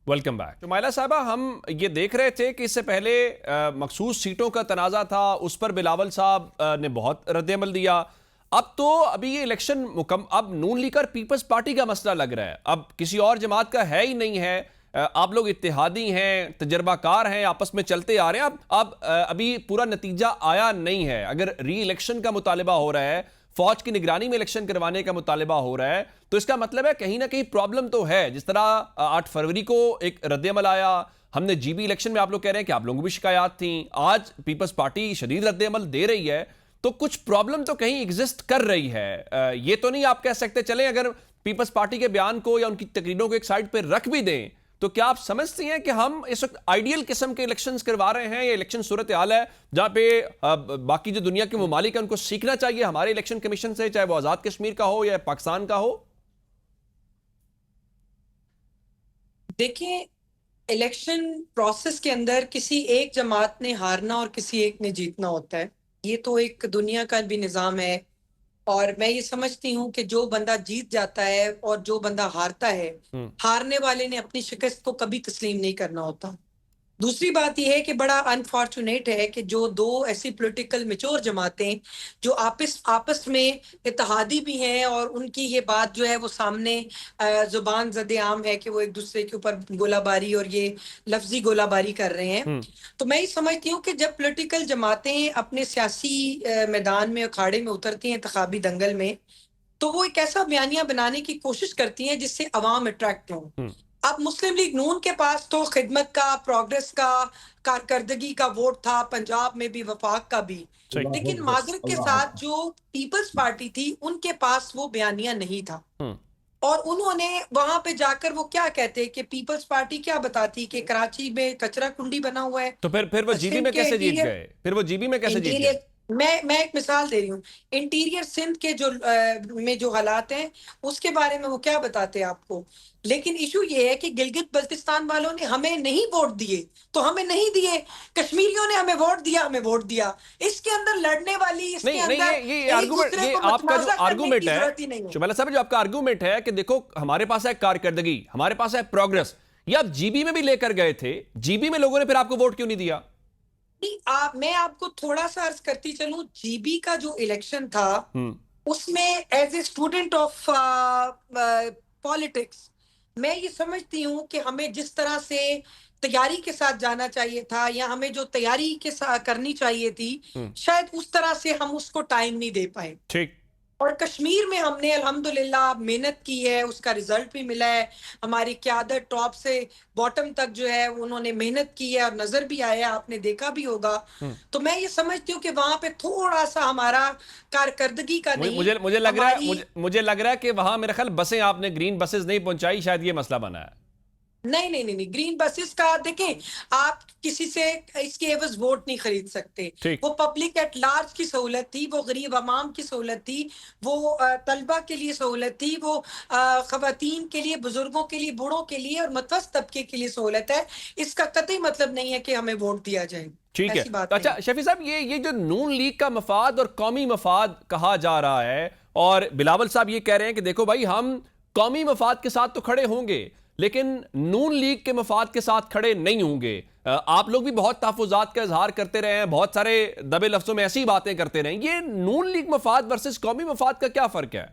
Welcome back. Shumaila साहबा, हम ये देख रहे थे कि इससे पहले मखसूस सीटों का तनाज़ा था, उस पर बिलावल साहब ने बहुत रद्द-ए-अमल दिया। अब तो अभी ये इलेक्शन अब नून लीग और पीपल्स पार्टी का मसला लग रहा है, अब किसी और जमात का है ही नहीं है। आप लोग इत्तेहादी हैं, तजर्बाकार हैं, आपस में चलते आ रहे हैं। अब अभी पूरा नतीजा आया नहीं है। अगर री इलेक्शन का मुतालिबा हो रहा है, फौज की निगरानी में इलेक्शन करवाने का मुतालिबा हो रहा है, तो इसका मतलब है कहीं ना कहीं प्रॉब्लम तो है। जिस तरह 8 फरवरी को एक रद्द-ए-अमल आया, हमने जीबी इलेक्शन में, आप लोग कह रहे हैं कि आप लोगों को भी शिकायत थी, आज पीपल्स पार्टी शदीद रद्द-ए-अमल दे रही है, तो कुछ प्रॉब्लम तो कहीं एग्जिस्ट कर रही है। ये तो नहीं आप कह सकते चलें अगर पीपल्स पार्टी के बयान को या उनकी तकरीरों को एक साइड पर रख भी दें, तो क्या आप समझती हैं कि हम इस वक्त आइडियल किस्म के इलेक्शंस करवा रहे हैं? ये इलेक्शन सूरत हाल है जहां पे बाकी जो दुनिया के ममालिक हैं उनको सीखना चाहिए हमारे इलेक्शन कमीशन से, चाहे वो आजाद कश्मीर का हो या पाकिस्तान का हो? देखिए, इलेक्शन प्रोसेस के अंदर किसी एक जमात ने हारना और किसी एक ने जीतना होता है। ये तो एक दुनिया का भी निज़ाम है और मैं ये समझती हूँ कि जो बंदा जीत जाता है और जो बंदा हारता है, हारने वाले ने अपनी शिकस्त को कभी तस्लीम नहीं करना होता। दूसरी बात यह है कि बड़ा अनफॉर्चुनेट है कि जो दो ऐसी पॉलिटिकल मैच्योर जमातें जो आपस आपस में इत्तेहादी भी हैं और उनकी ये बात जो है वो सामने जुबान ज़द-ए-आम है कि वो एक दूसरे के ऊपर गोलाबारी और ये लफ्जी गोलाबारी कर रहे हैं। तो मैं ये समझती हूँ कि जब पॉलिटिकल जमातें अपने सियासी मैदान में अखाड़े में उतरती हैं इंतखाबी दंगल में, तो वो एक ऐसा बयानिया बनाने की कोशिश करती हैं जिससे अवाम अट्रैक्ट हों। अब मुस्लिम लीग नून के पास तो खिदमत का, प्रोग्रेस का, कारकर्दगी का वोट था, पंजाब में भी, वफाक का भी। लेकिन माजरत के साथ जो पीपल्स पार्टी थी, उनके पास वो बयानिया नहीं था। और उन्होंने वहां पे जाकर वो क्या कहते कि पीपल्स पार्टी क्या बताती कि कराची में कचरा कुंडी बना हुआ है। तो फिर वो जीबी में कैसे जीत गए? फिर वो जीबी में कैसे जीत गए? मैं एक मिसाल दे रही हूँ। इंटीरियर सिंध के जो में जो हालात हैं उसके बारे में वो क्या बताते हैं आपको। लेकिन इशू ये है कि गिलगित बल्तिस्तान वालों ने हमें नहीं वोट दिए तो हमें नहीं दिए, कश्मीरियों ने हमें वोट दिया, हमें वोट दिया। इसके अंदर लड़ने वाली, इसके नहीं अंदर नहीं, ये आर्गुमेंट, ये आपका जो आर्गुमेंट है शुमाइला साहब, जो आपका आर्गुमेंट है कि देखो हमारे पास है कारकर्दगी, हमारे पास है प्रोग्रेस, ये आप जीबी में भी लेकर गए थे, जीबी में लोगों ने फिर आपको वोट क्यों नहीं दिया? मैं आपको थोड़ा सा अर्ज करती चलूं। जीबी का जो इलेक्शन था उसमें as a student of politics मैं ये समझती हूँ कि हमें जिस तरह से तैयारी के साथ जाना चाहिए था या हमें जो तैयारी के साथ करनी चाहिए थी, शायद उस तरह से हम उसको टाइम नहीं दे पाए। ठीक। और कश्मीर में हमने अल्हम्दुलिल्लाह मेहनत की है, उसका रिजल्ट भी मिला है। हमारी क़यादत टॉप से बॉटम तक जो है उन्होंने मेहनत की है और नजर भी आया, आपने देखा भी होगा। तो मैं ये समझती हूँ कि वहां पे थोड़ा सा हमारा कारकर्दगी का नहीं, मुझे लग रहा है कि वहां मेरे ख्याल बसें आपने ग्रीन बसेस नहीं पहुंचाई, शायद ये मसला बना है। नहीं, ग्रीन बसेस का देखें, आप किसी से इसके एवज वोट नहीं खरीद सकते। वो पब्लिक एट लार्ज की सहूलत थी, वो गरीब अवाम की सहूलत थी, वो तलबा के लिए सहूलत थी, वो खवातीन के लिए, बुजुर्गों के लिए, बूढ़ों के लिए और मतवस्त तबके के लिए सहूलत है। इसका कतई मतलब नहीं है कि हमें वोट दिया जाए। ठीक है। तो अच्छा शफी साहब, ये जो नून लीग का मफाद और कौमी मफाद कहा जा रहा है, और बिलावल साहब ये कह रहे हैं कि देखो भाई, हम कौमी मफाद के साथ तो खड़े होंगे लेकिन नून लीग के मफाद के साथ खड़े नहीं होंगे। आप लोग भी बहुत तहफ़्फ़ुज़ात का इजहार करते रहे हैं, बहुत सारे दबे लफ्ज़ों में ऐसी बातें करते रहे। ये नून लीग मफाद वर्सेस कौमी मफाद का क्या फ़र्क है?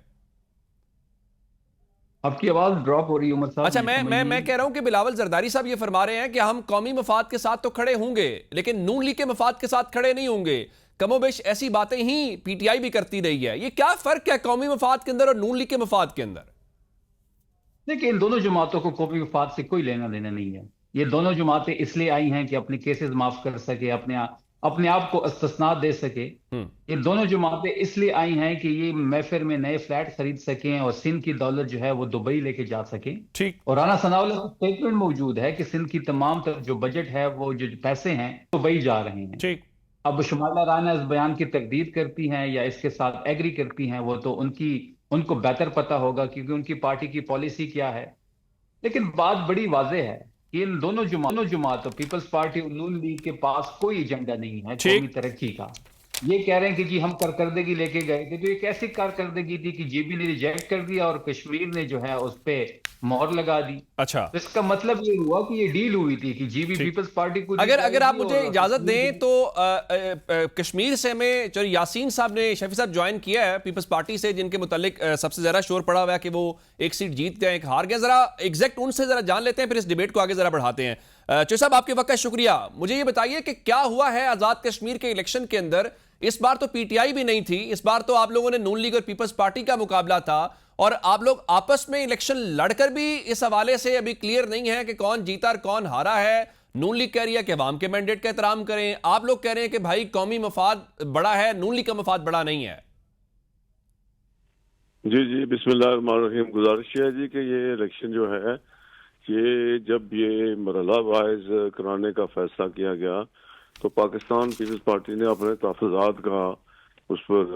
आपकी आवाज ड्रॉप हो रही है उमर साहब। अच्छा, मैं कह रहा हूं कि बिलावल जरदारी साहब ये फरमा रहे हैं कि हम कौमी मफाद के साथ तो खड़े होंगे लेकिन नून लीग के मफाद के साथ खड़े नहीं होंगे। कमोबेश ऐसी बातें ही पीटीआई भी करती रही है। ये क्या फ़र्क है कौमी मफाद के अंदर और नून लीग के मफाद के अंदर? देखिए, इन दोनों जमातों को कौमी मफाद से कोई लेना देना नहीं है। ये दोनों जमातें इसलिए आई हैं कि अपने केसेस माफ कर सके, अपने आप को इस्तिस्ना दे सके। ये दोनों जमातें इसलिए आई हैं कि ये मैफर में नए फ्लैट खरीद सकें और सिंध की दौलत जो है वो दुबई लेके जा सके। ठीक। और राना सनाउल्लाह का स्टेटमेंट मौजूद है कि सिंध की तमाम जो बजट है, वो जो पैसे हैं दुबई जा रहे हैं। ठीक। अब शुमाइला राना इस बयान की तकदीर करती हैं या इसके साथ एग्री करती हैं, वो तो उनको बेहतर पता होगा क्योंकि उनकी पार्टी की पॉलिसी क्या है। लेकिन बात बड़ी वाज़ेह है कि इन दोनों जमातों, पीपल्स पार्टी और नून लीग के पास कोई एजेंडा नहीं है कौमी तरक्की का। یہ کہہ رہے ہیں کہ جی ہم کارکردگی لے کے گئے تھے، تو یہ کیسی کارکردگی تھی کہ جے بی نے ریجیکٹ کر دیا اور کشمیر نے جو ہے اس پہ مہر لگا دی؟ اچھا تو اس کا مطلب یہ ہوا کہ یہ ڈیل ہوئی تھی کہ جی بی ٹھیک، پیپلز پارٹی کو دی جائے اگر آپ گی مجھے اور اجازت کشمیر دیں کی۔ تو کشمیر سے ہمیں چلو یاسین صاحب نے، شفیع صاحب جوائن کیا ہے پیپلز پارٹی سے، جن کے متعلق سب سے زیادہ شور پڑا ہوا ہے کہ وہ ایک سیٹ جیت گئے، ایک ہار گئے. ذرا ایگزیکٹ ان سے ذرا جان لیتے ہیں، پھر اس ڈیبیٹ کو آگے ذرا بڑھاتے ہیں. چوہے صاحب آپ کے وقت کا شکریہ. مجھے یہ بتائیے کہ کیا ہوا ہے آزاد کشمیر کے الیکشن کے اندر؟ اس بار تو پی ٹی آئی بھی نہیں تھی، اس بار تو آپ لوگوں نے نون لیگ اور پیپلز پارٹی کا مقابلہ تھا، اور آپ لوگ آپس میں الیکشن لڑ کر بھی اس حوالے سے ابھی کلیئر نہیں ہے کہ کون جیتا اور کون ہارا ہے. نون لیگ کہہ رہی ہے کہ عوام کے مینڈیٹ کا احترام کریں، آپ لوگ کہہ رہے ہیں کہ بھائی قومی مفاد بڑا ہے، نون لیگ کا مفاد بڑا نہیں ہے. جی بسم اللہ الرحمن الرحیم. گزارش ہے جی کہ یہ الیکشن جو ہے، یہ جب یہ مرحلہ وائز کرانے کا فیصلہ کیا گیا تو پاکستان پیپلز پارٹی نے اپنے تحفظات کا اس پر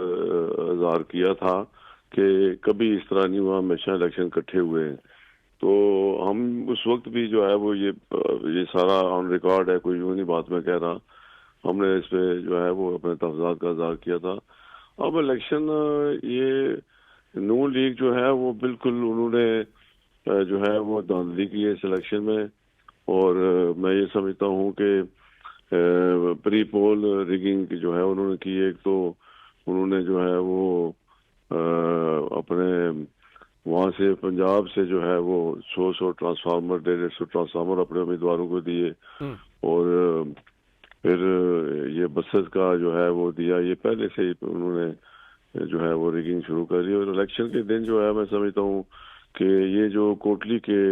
اظہار کیا تھا کہ کبھی اس طرح نہیں ہوا، ہمیشہ الیکشن اکٹھے ہوئے ہیں. تو ہم اس وقت بھی جو ہے وہ یہ سارا آن ریکارڈ ہے، کوئی یوں نہیں بات میں کہہ رہا، ہم نے اس پہ جو ہے وہ اپنے تحفظات کا اظہار کیا تھا. اب الیکشن یہ نون لیگ جو ہے وہ بالکل انہوں نے جو ہے وہ دھاندلی کی ہے اس الیکشن میں، اور میں یہ سمجھتا ہوں کہ پری پول ریگنگ جو ہے انہوں نے کی. ایک تو انہوں نے جو ہے وہ اپنے وہاں سے پنجاب سے جو ہے وہ 100 ٹرانسفارمر 150 ٹرانسفارمر اپنے امیدواروں کو دیے، اور پھر یہ بسز کا جو ہے وہ دیا. یہ پہلے سے ہی انہوں نے جو ہے وہ ریگنگ شروع کر دی. اور الیکشن کے دن جو ہے میں سمجھتا ہوں کہ یہ جو کوٹلی کے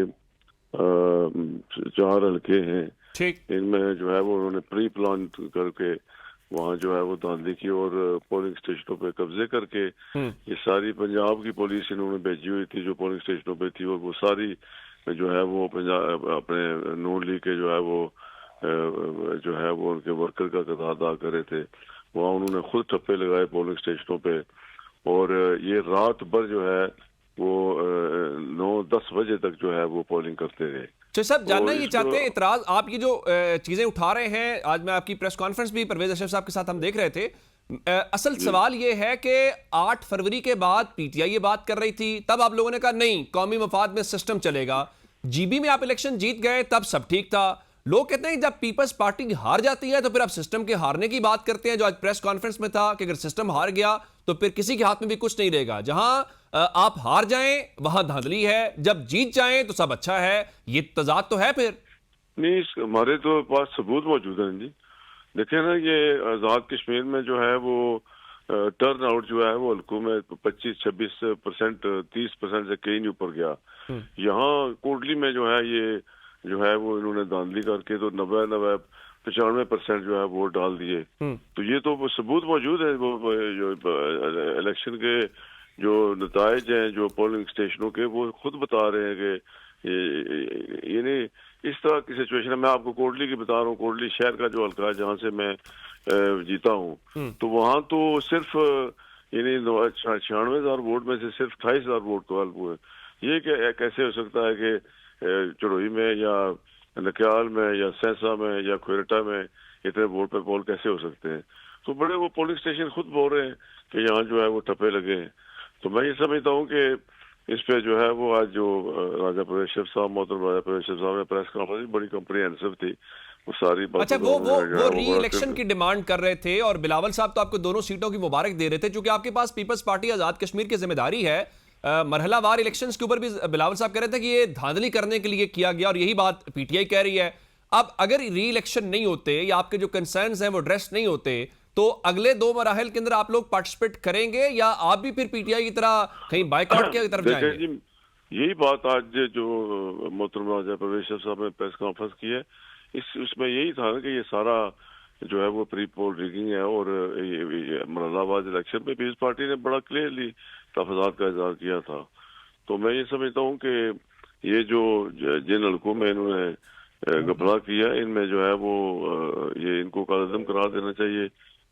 4 حلقے ہیں، ٹھیک، ان میں جو ہے وہ انہوں نے پری پلان کر کے وہاں جو ہے وہ دھاندلی کی اور پولنگ اسٹیشنوں پہ قبضے کر کے یہ ساری پنجاب کی پولیس انہوں نے بھیجی ہوئی تھی جو پولنگ اسٹیشنوں پہ تھی، اور وہ ساری جو ہے وہ پنجاب اپنے نون لیگ کے جو ہے وہ ان کے ورکر کا کردار ادا کر رہے تھے. وہاں انہوں نے خود ٹھپے لگائے پولنگ اسٹیشنوں پہ، اور یہ رات بھر جو ہے وہ 9-10 بجے تک جو ہے وہ پولنگ کرتے رہے. چوہے صاحب جاننا یہ چاہتے ہیں، اعتراض آپ یہ جو چیزیں اٹھا رہے ہیں، آج میں آپ کی پریس کانفرنس بھی پرویز اشرف صاحب کے ساتھ ہم دیکھ رہے تھے، اصل سوال یہ ہے کہ 8 فروری کے بعد پی ٹی آئی یہ بات کر رہی تھی، تب آپ لوگوں نے کہا نہیں قومی مفاد میں سسٹم چلے گا. جی بی میں آپ الیکشن جیت گئے تب سب ٹھیک تھا. لوگ کہتے ہیں جب پیپلز پارٹی ہار جاتی ہے تو پھر آپ سسٹم کے ہارنے کی بات کرتے ہیں، جو آج پریس کانفرنس میں تھا کہ اگر سسٹم ہار گیا تو پھر کسی کے ہاتھ میں بھی کچھ نہیں رہے گا. جہاں آپ ہار جائیں وہاں دھاندلی ہے، جب جیت جائیں تو سب اچھا ہے. یہ تضاد تو ہے پھر نہیں، ہمارے تو پاس ثبوت موجود ہیں جی. دیکھیں نا، یہ آزاد کشمیر میں جو ہے وہ ٹرن آؤٹ جو ہے وہ حلقوں میں 25-26%، 30% سے کہیں نہیں اوپر گیا. یہاں کوٹلی میں جو ہے یہ جو ہے وہ انہوں نے دھاندلی کر کے تو 95% جو ہے ووٹ ڈال دیے. تو یہ تو وہ ثبوت موجود ہے، وہ جو الیکشن کے جو نتائج ہیں جو پولنگ اسٹیشنوں کے، وہ خود بتا رہے ہیں کہ یعنی اس طرح کی سچویشن ہے. میں آپ کو کوٹلی کی بتا رہا ہوں، کوٹلی شہر کا جو حلقہ ہے جہاں سے میں جیتا ہوں، تو وہاں تو صرف یعنی 96,000 ووٹ میں سے صرف 28,000 ووٹ تو غالب ہوئے. یہ کیسے ہو سکتا ہے کہ چڑوئی میں یا نکیال میں یا سہسا میں یا کھویرٹا میں اتنے ووٹ پہ پول کیسے ہو سکتے ہیں؟ تو بڑے وہ پولنگ اسٹیشن خود بول رہے ہیں کہ یہاں جو ہے وہ ٹھپے لگے ہیں. تو میں یہ سمجھتا ہوں کہ اس پہ جو ہے وہ آج جو راجہ پرویز اشرف صاحب، محترم راجہ پرویز اشرف صاحب نے پریس کانفرنس بڑی کمپریہنسو تھی، وہ ساری باتیں اچھا وہ ری الیکشن کی ڈیمانڈ کر رہے تھے، اور بلاول صاحب تو آپ کو دونوں سیٹوں کی مبارک دے رہے تھے. چونکہ آپ کے پاس پیپلز پارٹی آزاد کشمیر کی ذمہ داری ہے، مرحلہ وار الیکشنز کے اوپر بھی بلاول صاحب کہہ رہے تھے کہ یہ دھاندلی کرنے کے لیے کیا گیا، اور یہی بات پی ٹی آئی کہہ رہی ہے. اب اگر ری الیکشن نہیں ہوتے یا آپ کے جو کنسرنز ہیں وہ ایڈریس نہیں ہوتے تو اگلے 2 مراحل کے اندر آپ لوگ پارٹیسپیٹ کریں گے، یا آپ بھی پھر پی ٹی آئی کی طرح کہیں بائیک آؤٹ کی طرف جائیں گے؟ یہی بات آج جو محترم راجہ پرویز اشرف صاحب نے پریس کانفرنس کی ہے، اس میں یہی تھا کہ یہ سارا جو ہے وہ پری پول ریگنگ ہے، اور مرحلہ وار الیکشن پہ پیپلز پارٹی نے بڑا کلیئرلی تحفظات کا اظہار کیا تھا. تو میں یہ سمجھتا ہوں کہ یہ جو جن حلقوں میں انہوں نے گھپلا کیا، ان میں جو ہے وہ یہ ان کو قدم قرار دینا چاہیے،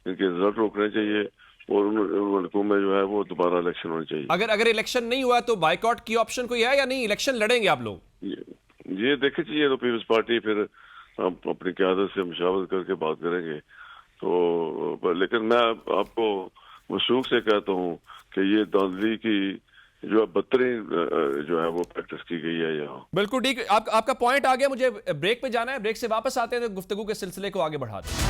ان کے رزلٹ روکنے چاہیے، اور ان حلقوں میں جو ہے وہ دوبارہ الیکشن ہونا چاہیے. اگر الیکشن نہیں ہوا تو بائیک آؤٹ کی آپشن کوئی ہے یا نہیں؟ الیکشن لڑیں گے آپ لوگ؟ یہ دیکھیں چاہیے تو پیپلز پارٹی پھر ہم اپنی قیادت سے مشاورت کر کے بات کریں گے. تو لیکن میں آپ کو وثوق سے کہتا ہوں کہ یہ دھاندلی کی جو ہے بدترین جو ہے وہ پریکٹس کی گئی ہے یہاں. بالکل ٹھیک. آپ کا پوائنٹ آ گیا. مجھے بریک پہ جانا ہے, بریک سے واپس آتے ہیں تو گفتگو کے سلسلے کو آگے بڑھاتے ہیں.